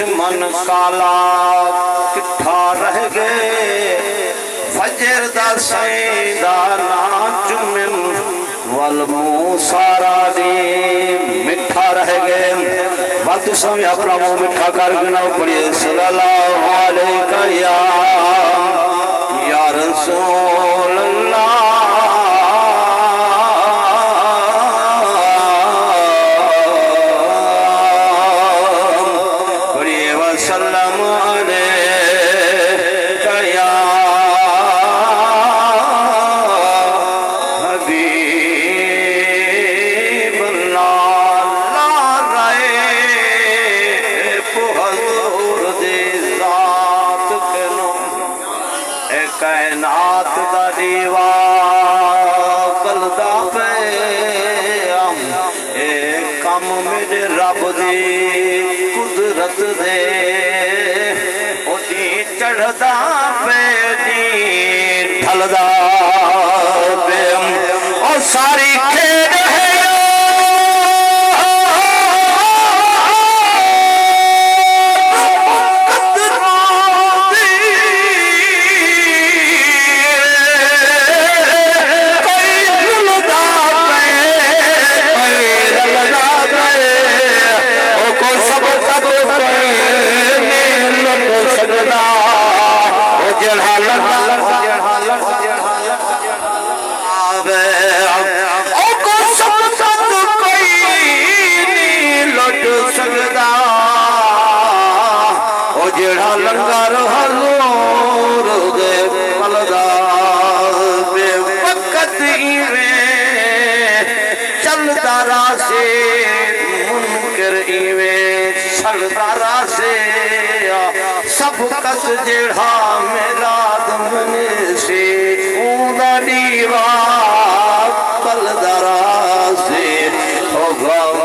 दुश्मन काला किठा रह गए फजर दा सैदा ना जुम्मन वल मुंह सारा दी मिठा रह गए बात समय अपना मुंह मिठा कर बिना पड़िए सल्लल्लाहु अलैहि या रसूल अल्लाह कायनात दा दीवा कलदा पे ए कम मेरे रब दी कुदरत दे ओदी चढ़दा पे दी ढलदा पे ओ सारी खेड़ है लंगर हजूर दे पलदा बे वक्त इवे चलदा रासे मुनकर इवे चलदा रासे सब कस जेड़ा मेरा दमन से ऊदा दीवा पलदा रासे ओ गम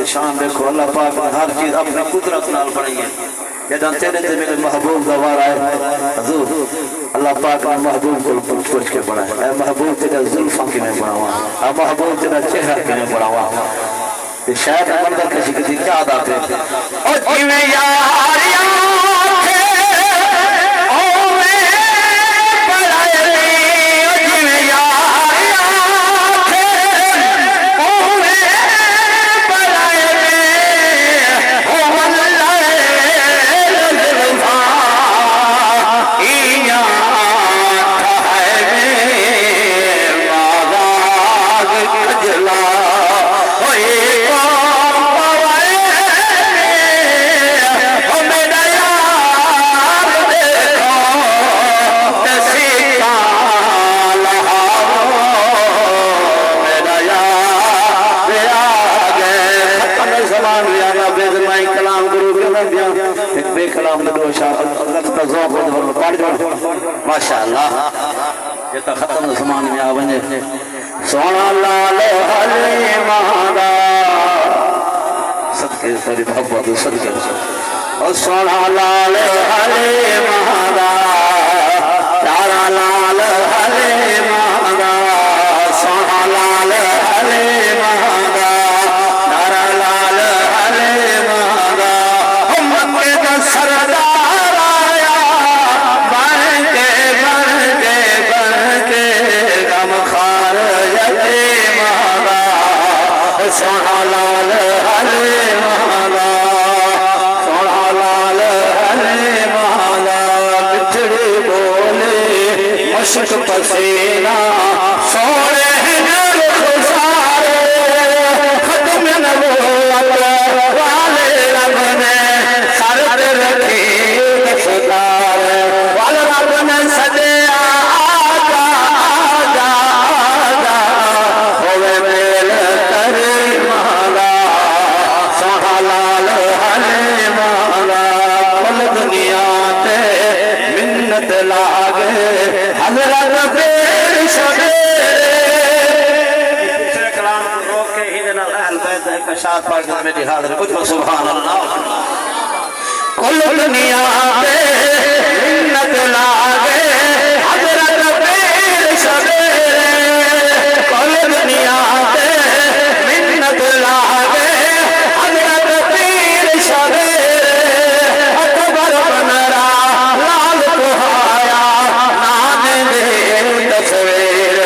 शान देखो अल्लाह पाक ने हर चीज अपनी कुदरत नाल बनाई है जदा तेरे ते मेरे महबूब दा वार आए हुजूर अल्लाह पाक ने महबूब को पूछ के बनाया है महबूब तेरा जुल्फां किने बनावा आ महबूब तेरा चेहरा किने बनावा ये शायद मंदिर किसी किसी क्या आदत है ओ जिवे यार कलाम दो शाह अल्लाह का ज़ौक़ हो पढ़ दो माशाअल्लाह ये तो खत्म ज़मान में आ वने सोना लाल हले महादा सदके तेरी मोहब्बत सदके और सोना लाल हले महादा तारा लाल हले महादा सोना लाल हले महादा तारा लाल हले महादा मक्के का सरदार आया बन के गम खार यते महादा सोना लाल हले महादा सोना लाल हले महादा बिछड़े बोले मशक पसीना सोने गुजारे खत्म नबूवत वाले रब ने शर्त रखी दस्तदार वाले रब ने सजया आजा आजा आजा होवे मेल करे माला सोहा लाल हले माला कुल दुनिया ते मिन्नत लागे हज़रत पेश दूसरे कलाम को रोक के ही देना अहल बैत का शाद पाक में हाजिर कुछ सुभान अल्लाह कुल दुनिया पे मिन्नत लागे हज़रत पेश कुल दुनिया पे मिन्नत लागे हज़रत पेश अकबर बनरा लाल कुहाया नाने दे तस्वीर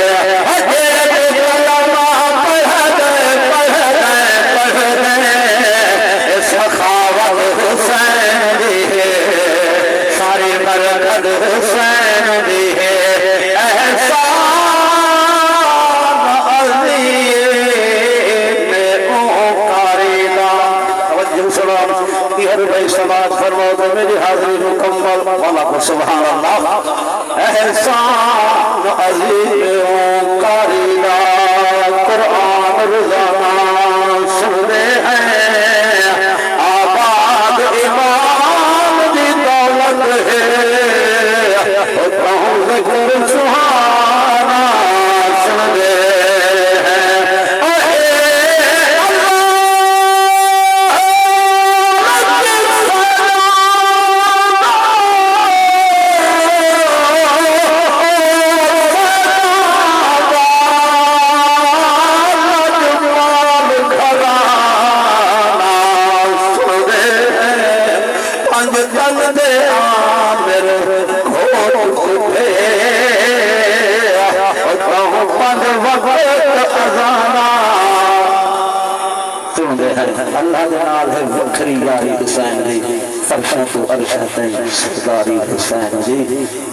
सारी बरकत हुसैन दी है एहसान अज़ीम ओकारीदा तवज्जो सलाम की हर भाई समाज फरमाओ तो मेरी हाज़िरी मुकम्मल वाला को सुभान अल्लाह एहसान अज़ीम ओकारीदा कुरान रोज़ाना सुनते हैं आबाद इमाम दी दौलत है सुहाना सुनते अल्लाह नाल है वखरी यारी हुसैन दी फरशा तो अरशा तई यारी हुसैन जी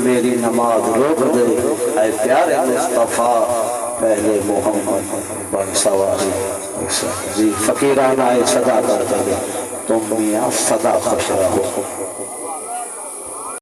मेरी नमाज रोक दे ऐ प्यारे मुस्तफा पहले मोहम्मद बन सवारी हुसैन जी फकीराना सदा करते तुम मियां सदा खुश रहो।